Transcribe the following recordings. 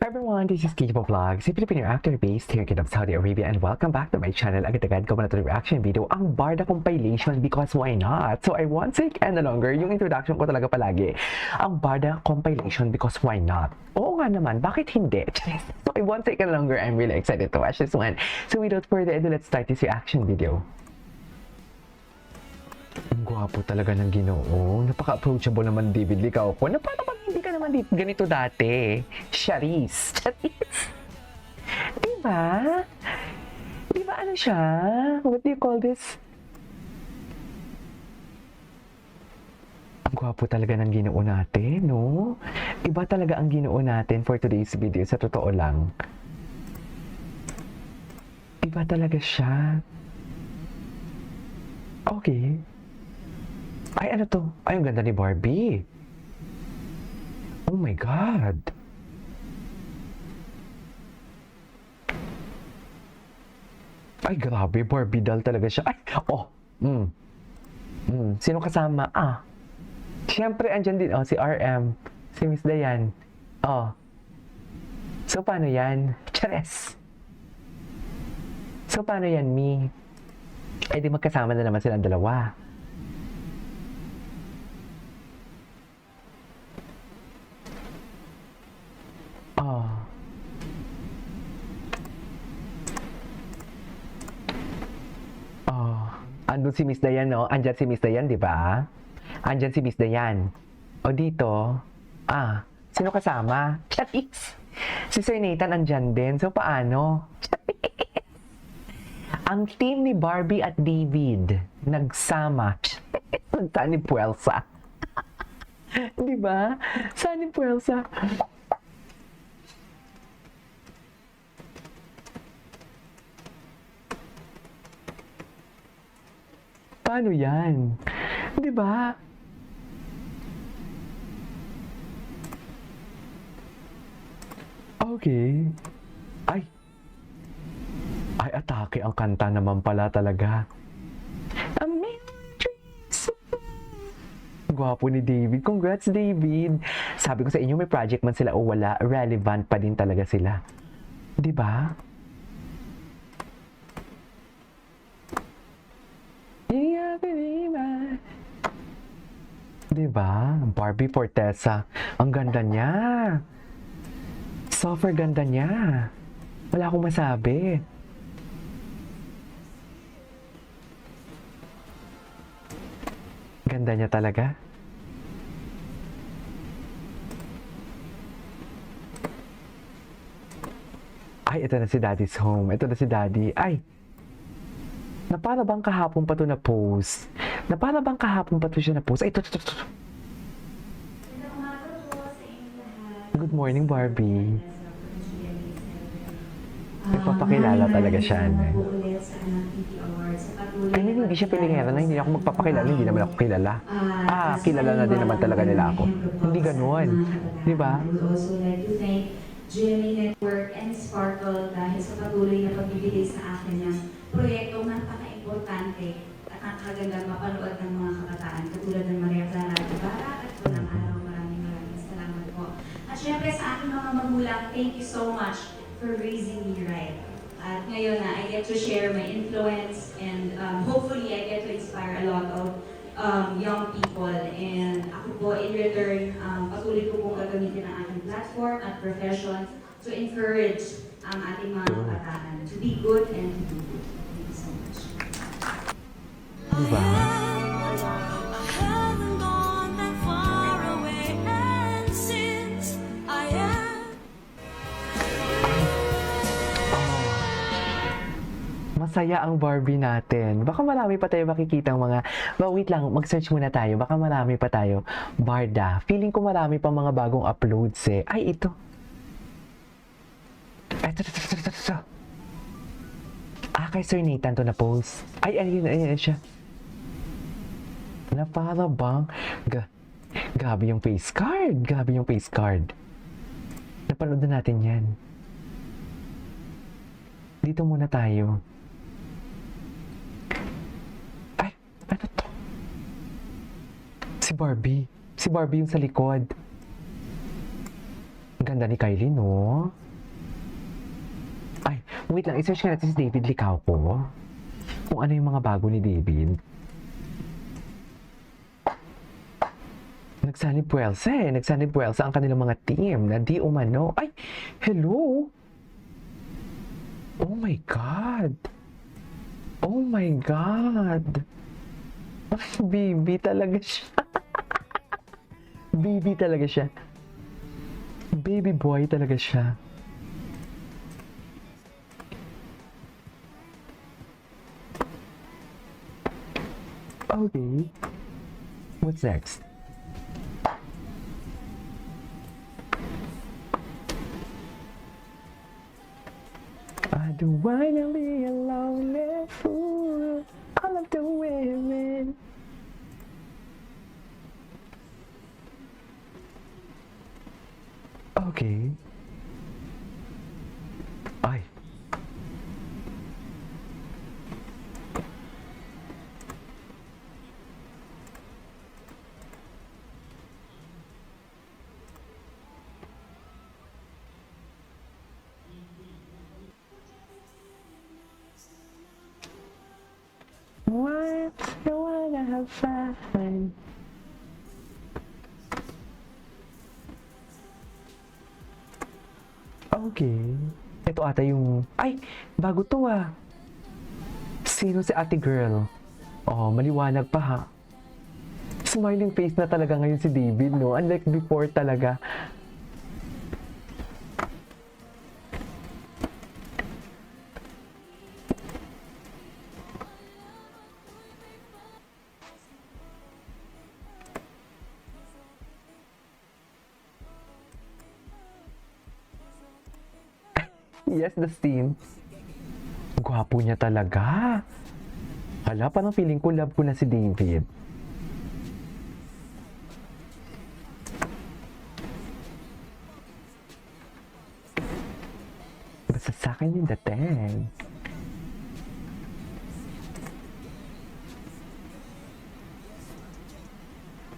Everyone, this is Kijibo Vlogs, a Filipino actor based here in Saudi Arabia, and welcome back to my channel. Agad-agad ko muna ito reaction video, ang Barda compilation, because why not? So I won't take any longer, yung introduction ko talaga palagi, ang Barda compilation, because why not? Oo nga naman, bakit hindi? So I won't take any longer, I'm really excited to watch this one. So without further ado, let's start this reaction video. Ang gwapo talaga ng Ginoo. Napaka-approachable naman David Licao ko. Na parang hindi ka naman ganito dati. Charis. Diba? Diba ano siya? What do you call this? Ang gwapo talaga ng Ginoo natin, no? Iba talaga ang Ginoo natin for today's video. Sa totoo lang. Iba talaga siya. Okay. Ay, ano to? Ay, ang ganda ni Barbie. Oh my God. Ay, grabe. Barbie doll talaga siya. Ay, oh. Sino kasama? Siyempre, andyan din. Si RM. Si Miss Dayan. So, paano yan? Chares. So, paano yan, Mi? Ay, di magkasama na naman silang dalawa. Andun si Miss Dayan, no? Andyan si Miss Dayan, di ba? Andyan si Miss Dayan. O dito, sino kasama? Charis! Si Sir Nathan andyan din. So, paano? Ang team ni Barbie at David, nagsama. Saan ni Puelsa? Di ba? Saan ni Puelsa? Paano yan? Di ba? Okay. Ay, atake ang kanta naman pala talaga. Gwapo ni David. Congrats, David. Sabi ko sa inyo, may project man sila o wala, relevant pa din talaga sila. Di ba? Diba? Barbie Fortesa. Ang ganda niya. Super ganda niya. Wala akong masabi. Ganda niya talaga. Ay, ito na si Daddy's home. Ito na si Daddy. Ay! Na para bang kahapon pa to na post? Na para bang kahapon pa to siya na post? Ay, ito. Good morning, Barbie. Nagpapakilala talaga siya. Ay, hindi siya pilingera na hindi ako magpapakilala, hindi naman ako kilala. Kilala na din naman talaga nila ako. Hindi ganun. Di ba? GMA Network and Sparkle dahil sa patuloy na pagbibigay sa akin ng proyektong napaka-importante at nakakagandang mapanood ng mga kabataan katulad ng Maria Clara Ibarra at Walang Araw. Maraming salamat po. At syempre sa aking mga magulang, thank you so much for raising me right. At ngayon na, I get to share my influence and hopefully I get to inspire a lot of young people. And ako po, in return, patuloy ko pong gagamitin ang aking platform at profession to encourage ang ating mga kabataan to be good and to do good. Thank you so much. Diba? Masaya ang Barbie natin. Baka marami pa tayo makikita mga... wait lang, mag-search muna tayo. Baka marami pa tayo. Barda. Feeling ko marami pa mga bagong uploads eh. Ay, ito. Ito. Kay Sir Nathan to na post. Ay, ayun siya. Na para bang... Grabe yung face card. Grabe yung face card. Napanood na natin yan. Dito muna tayo. Ano to? Si Barbie yung sa likod. Ganda ni Kylie, no? Ay, wait lang. I-search ka natin si David Licauco. Kung ano yung mga bago ni David. Nagsanib puwersa eh. Nagsanib puwersa ang kanilang mga team na di umano. Ay, hello? Oh my God. Oh my God. Ay, baby talaga siya. Baby talaga siya. Baby boy talaga siya. Okay. What's next? I don't wanna be a lonely fool. All of the women. Okay. Ay. What? You wanna have fun? Okay. Ito ata yung... Ay! Bago to ah. Sino si ate girl? Oh, maliwanag pa ha. Smiling face na talaga ngayon si David, no? Unlike before talaga. Yes, the scene. Gwapo niya talaga. Hala, parang feeling ko love ko na si David. Basta sa akin yung dating.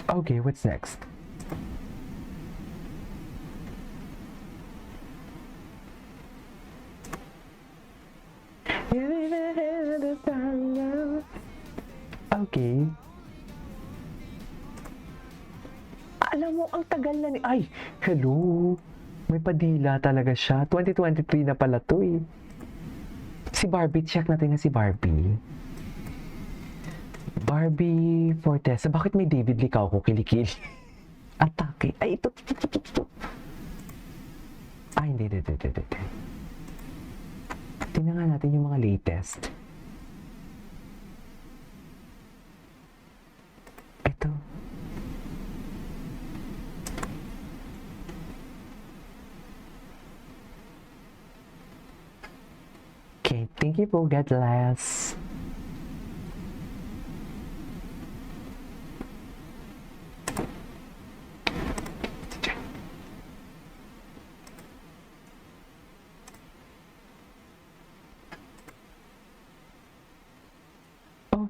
Okay, what's next? Okay. Alam mo, ang tagal na ni... Ay, hello. May padila talaga siya. 2023 na pala to eh. Si Barbie, check natin na si Barbie. Barbie Fortesa. Bakit may David Licauco kilikili? Atake. Ay, ito. Ay, hindi. Tingnan nga natin yung mga latest. Ito. Okay, thank you po, God bless.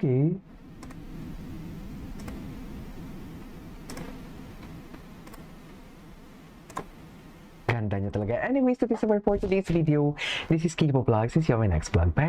Okay. Ganda niya talaga. Anyways, that is all for today's video. This is Kibo Vlogs. See you on my next vlog. Bye!